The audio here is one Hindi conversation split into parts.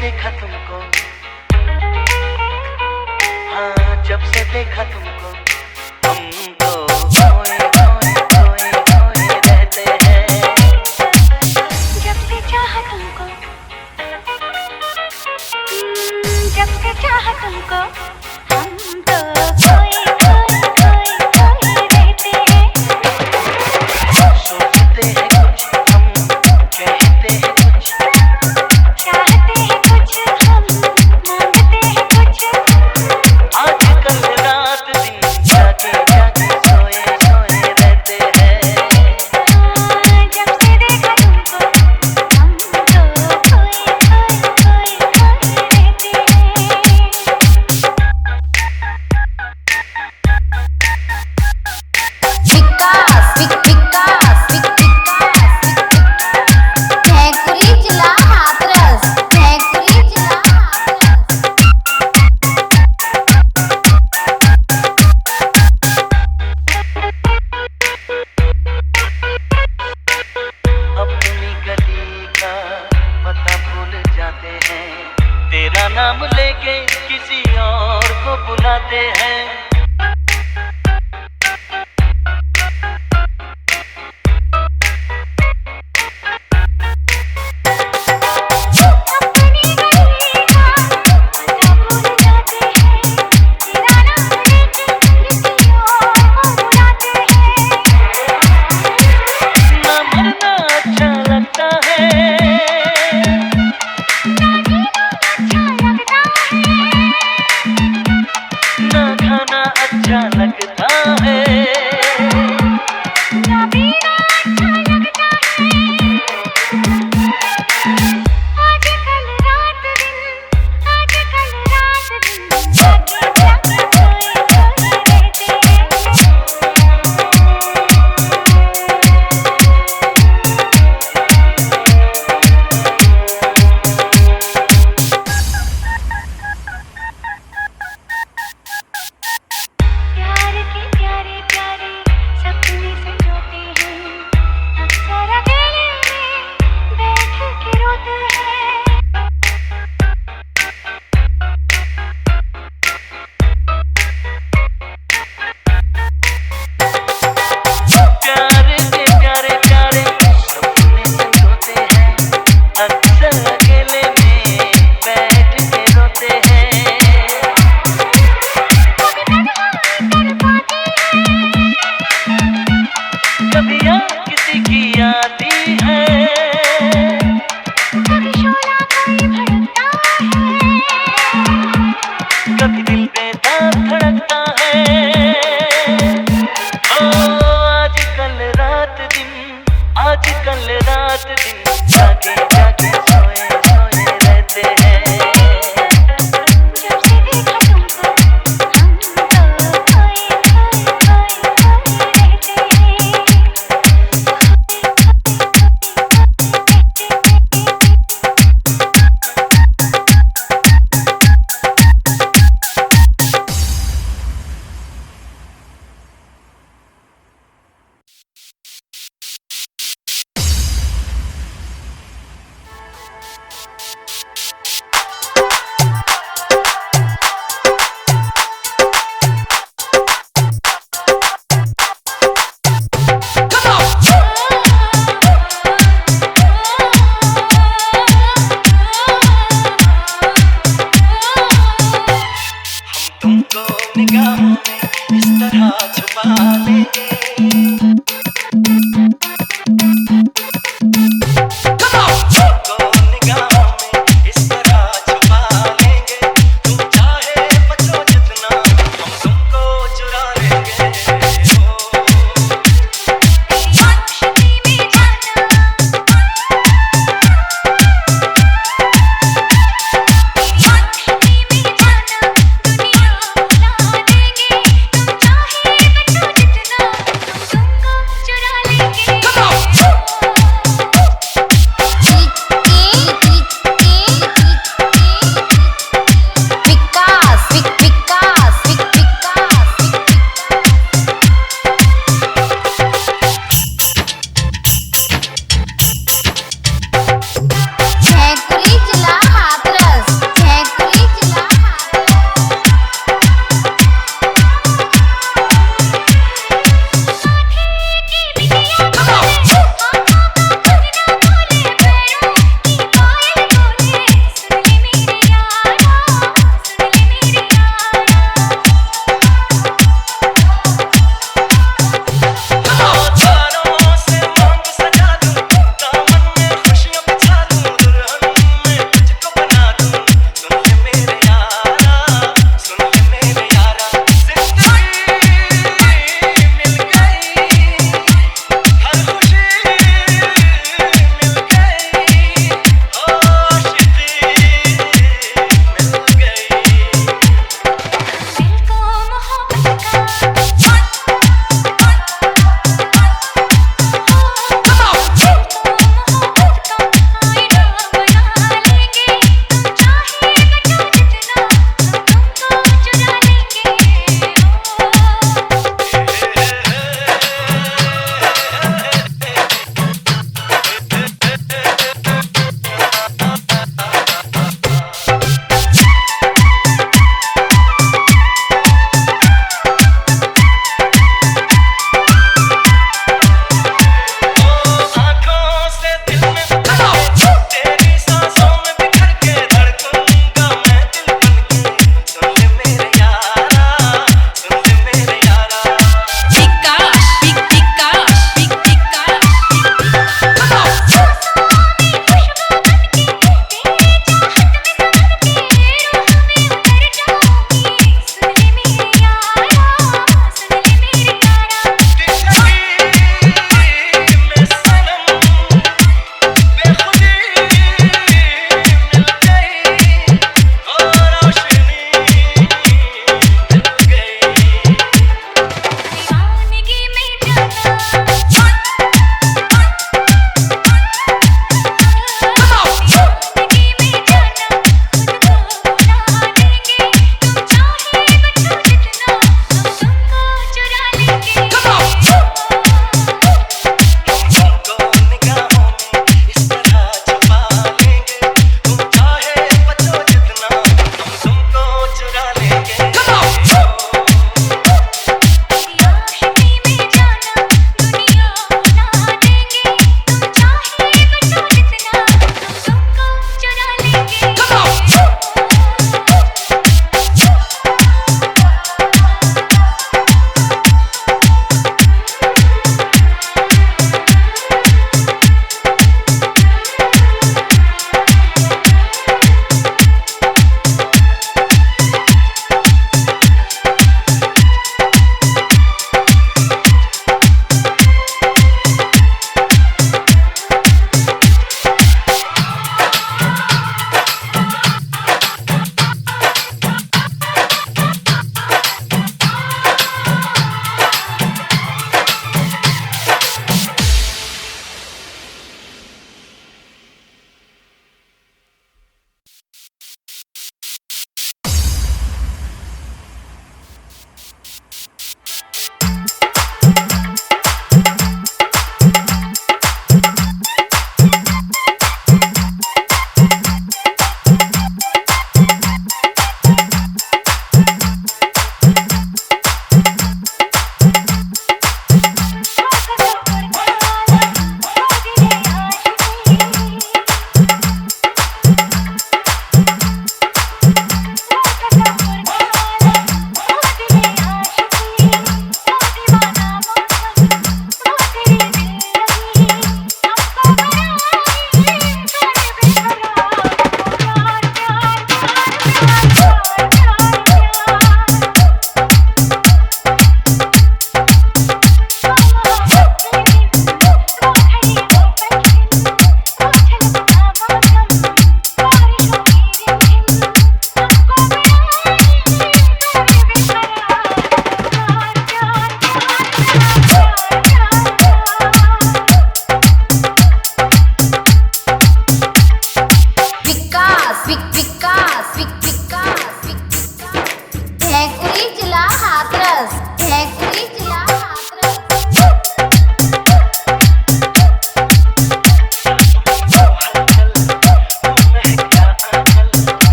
देखा तुमको, हाँ जब से देखा तुमको, हम तो खोए खोए खोए खोए रहते हैं। जब से चाहा तुमको, जब से चाहा तुमको, हम तो खोए खोए खोए खोए रहते हैं। सोचते हैं कुछ हम, कहते हैं कुछ, चाहते हैं कुछ हम, मांगते हैं कुछ। आजकल रात दिन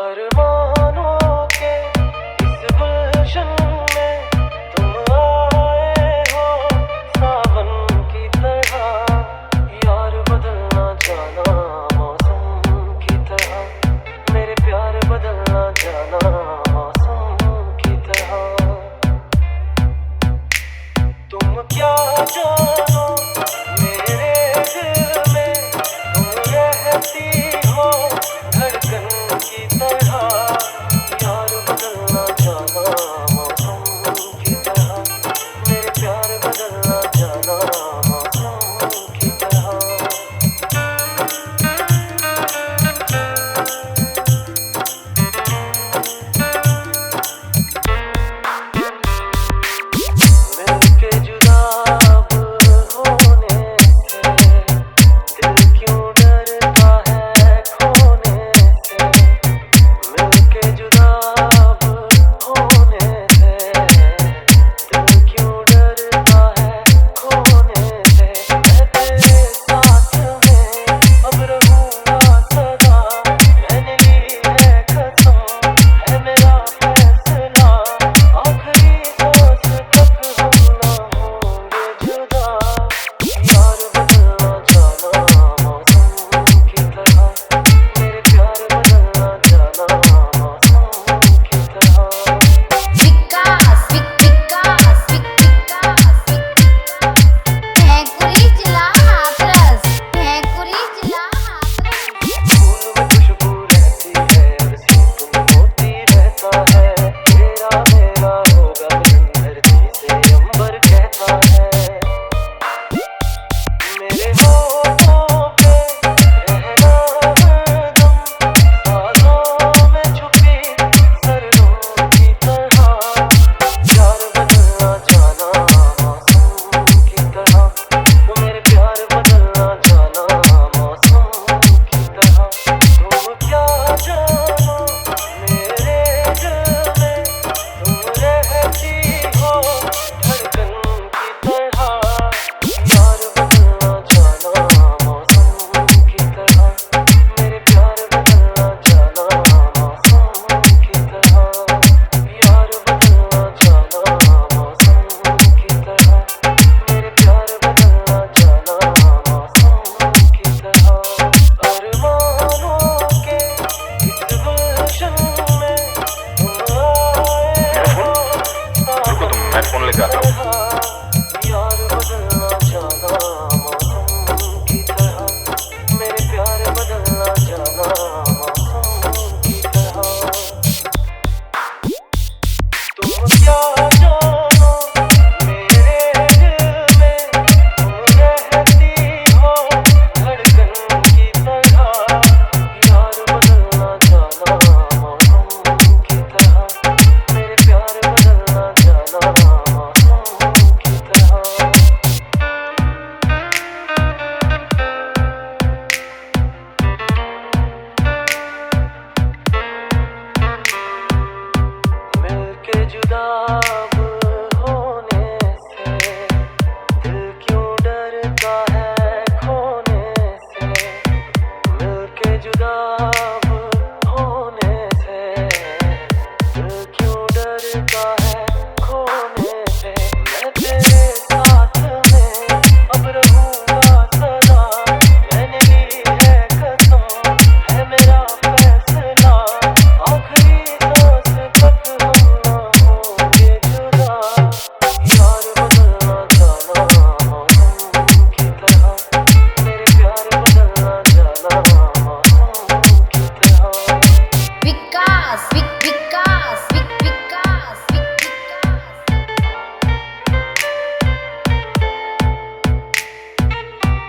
अरमानों के इस गुलशन में तुम आए हो सावन की तरह, यार बदलना जाना मौसम की तरह, मेरे प्यार बदलना जाना मौसम की तरह। तुम क्या जानो मेरे दिल में, तुम रहती हो धड़कन की तरह, यार बदलना जाना मौसम की तरह, मेरे प्यार बदलना जाना मौसम की तरह। मिलके जुदा अब होने से दिल क्यों डरता है खोने से, मिलके जुदा अब होने से दिल क्यों डरता है खोने से। मैं तेरे साथ में अब रहूंगा सदा, मैंने ली है कसम है मेरा फैसला, आखिरी सांस तक हम ना होंगे जुदा, यार बदलना जाना मौसम की तरह, मेरे प्यार बदलना जाना मौसम की तरह। विकास भैंकुरी जिला हाथरस फूल में खुशबू रहती है और सीप में मोती रहता है, तेरा मेरा होगा मिलन धरती से अंबर कहता है। मेरे होठों पे रहना हरदम, सांसों में छुपी सरगम की तरह, यार बदलना जाना मौसम की तरह, मेरे प्यार बदलना जाना मौसम की तरह। तुम क्या जानो मेरे दिल में, तुम रहती हो धड़कन की तरह, यार बदलना जाना मौसम की तरह, मेरे प्यार बदलना जाना मौसम की तरह, यार बदलना जाना मौसम की तरह, मेरे प्यार बदलना जाना मौसम की तरह। अरमानों के इस गुलशन में तुम आए हो रुको, मैं फोन लेकर आता हूँ। यार बदलना जाना मौसम की तरह, मेरे प्यार बदलना जाना मौसम की तरह। तुम क्या जानो मेरे दिल में, तुम रहती हो धड़कन की तरह, यार बदलना जाना मौसम की तरह, मेरे प्यार बदलना जाना मौसम की तरह। मिलके जुदा अब होने से दिल क्यों डरता है खोने से, मिलके जुदा अब होने से दिल क्यों डरता है खोने से। मैं तेरे साथ में अब रहूंगा सदा, मैंने ली है कसम है मेरा फैसला, आखिरी सांस तक हम ना होंगे जुदा, यार बदलना जाना मौसम की तरह, मेरे प्यार बदलना जाना मौसम की तरह। विकास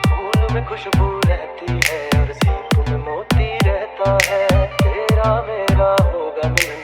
फूल में खुशबू रहती है और सीप में मोती रहता है, तेरा मेरा होगा मिलन